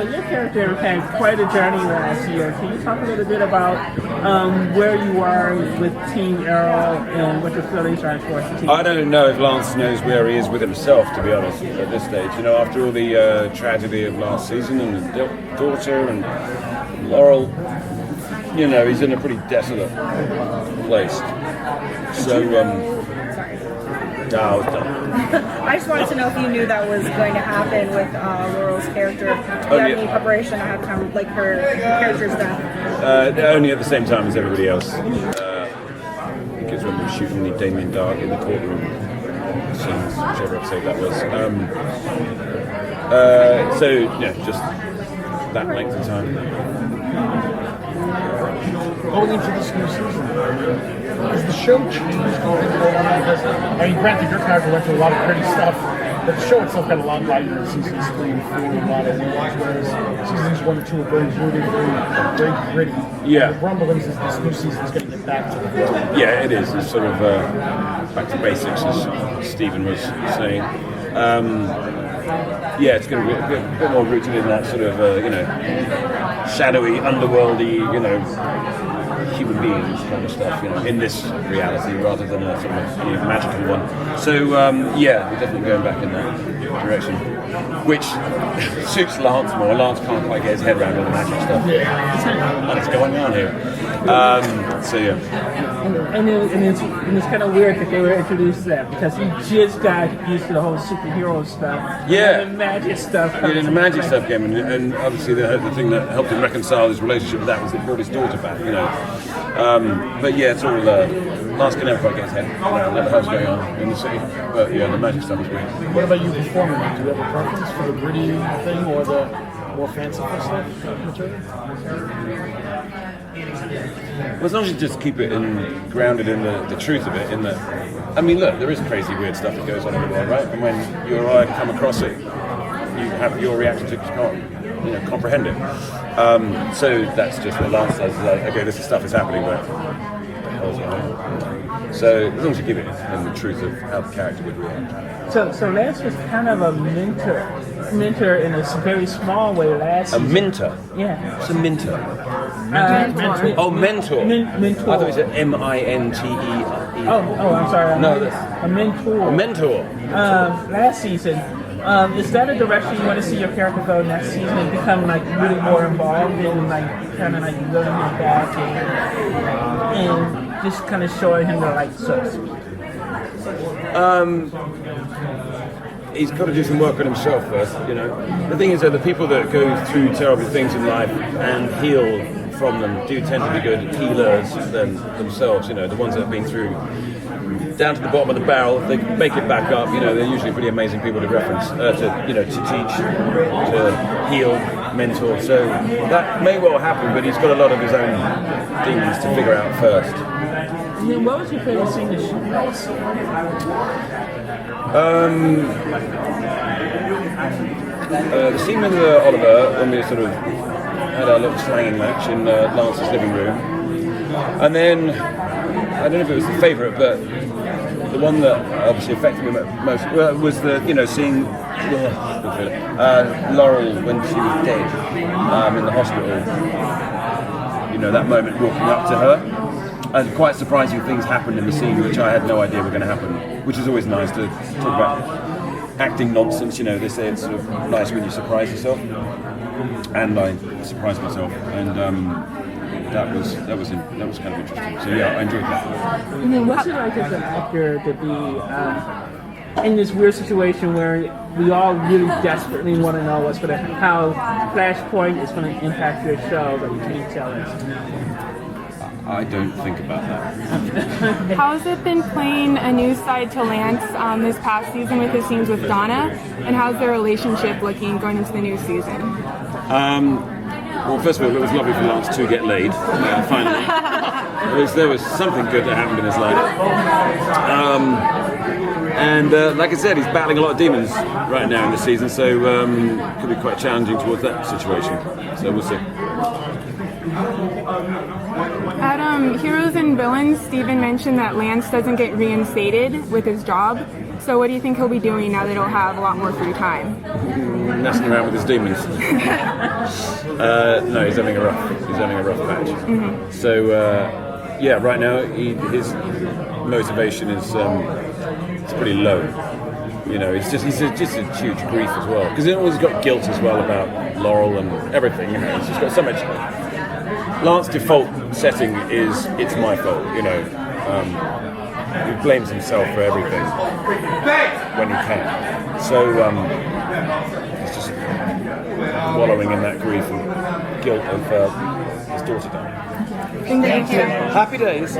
so your character had quite a journey last year. Can you talk a little bit about where you are with Team Arrow and what your feelings are towards the team? I don't know if Lance knows where he is with himself, to be honest, at this stage. You know, after all the tragedy of last season and his daughter and Laurel, you know, he's in a pretty desolate place. So, I was done. I just wanted to know if you knew that was going to happen with Laurel's character. Do you have any preparation ahead of time, like her character's death? Only at the same time as everybody else. Because when we were shooting the Damien Dark in the courtroom scenes, whichever episode that was. So, yeah, just that length of time. Going into this new season, has the show changed going forward? Because, I mean, granted, your character went through a lot of gritty stuff, but the show itself got a lot lighter in seasons 3 and 4, a lot of nuance, whereas seasons 1 and 2 are very brooding, very gritty. Yeah. And the rumblings is this new season is going to get back to it. Yeah, it is. It's sort of back to basics, as Stephen was saying. Yeah, it's going to be a bit more rooted in that sort of, shadowy, underworldy, human beings kind of stuff, in this reality rather than a sort of magical one. So, yeah, we're definitely going back in that direction, which suits Lance more. Lance can't quite get his head around all the magic stuff. And it's going on here. So, yeah. And it's kind of weird that they were introduced to that because he just got used to the whole superhero stuff. Yeah. And the magic stuff. Yeah, the magic stuff came in, and obviously the thing that helped him reconcile his relationship with that was that he brought his daughter back, But yeah, it's all, Lance can never quite get his head around what the hell's going on in the city. But yeah, the magic stuff is weird. What about you performing? Do you have a preference for the gritty thing or the more fanciful stuff? Well, as long as you just keep it grounded in the truth of it, in that, I mean, look, there is crazy, weird stuff that goes on in the world, right? And when you or I come across it, you have your reaction to comprehend it. So that's just what Lance says, like, okay, this stuff is happening, but what the hell's going on? So as long as you give it in the truth of how the character would react. So Lance was kind of a mentor in a very small way last season. A mentor? Yeah. What's a mentor? Mentor. Oh, mentor. Mentor. I thought it said M-I-N-T-E. Oh, I'm sorry. No, that's a mentor. A mentor. Last season. Is that a direction you want to see your character go next season and become like really more involved in like kind of like learning him back and just kind of showing him the light, so to speak? He's got to do some work on himself first, The thing is that the people that go through terrible things in life and heal from them do tend to be good healers themselves, the ones that have been through down to the bottom of the barrel. If they make it back up, they're usually pretty amazing people to reference, to teach, to heal, mentor. So that may well happen, but he's got a lot of his own demons to figure out first. And then what was your favorite scene to shoot? The scene with Oliver, when we sort of had our little slanging match in Lance's living room. And then, I don't know if it was the favourite, but the one that obviously affected me most was the, seeing Laurel when she was dead in the hospital. That moment walking up to her. And quite surprising things happened in the scene which I had no idea were going to happen, which is always nice to talk about acting nonsense. They say it's sort of nice when you surprise yourself, and I surprised myself, and that was kind of interesting. So yeah, I enjoyed that. And then what's it like as an actor to be in this weird situation where we all really desperately want to know how Flashpoint is going to impact your show, but you can't tell us? I don't think about that. How has it been playing a new side to Lance this past season with his scenes with Donna, and how's their relationship looking going into the new season? Well, first of all, it was lovely for Lance to get laid, finally. There was something good that happened in his life. And like I said, he's battling a lot of demons right now in this season, so it could be quite challenging towards that situation. So we'll see. At Heroes and Villains, Stephen mentioned that Lance doesn't get reinstated with his job. So what do you think he'll be doing now that he'll have a lot more free time? Messing around with his demons. No, he's having a rough patch. Mm-hmm. So yeah, right now his motivation is it's pretty low. You know, it's just a huge grief as well, because he's always got guilt as well about Laurel and everything. You know, he's just got so much. Lance's default setting is it's my fault. You know, he blames himself for everything when he can. So he's just wallowing in that grief and guilt of his daughter dying. Thank you. Happy days.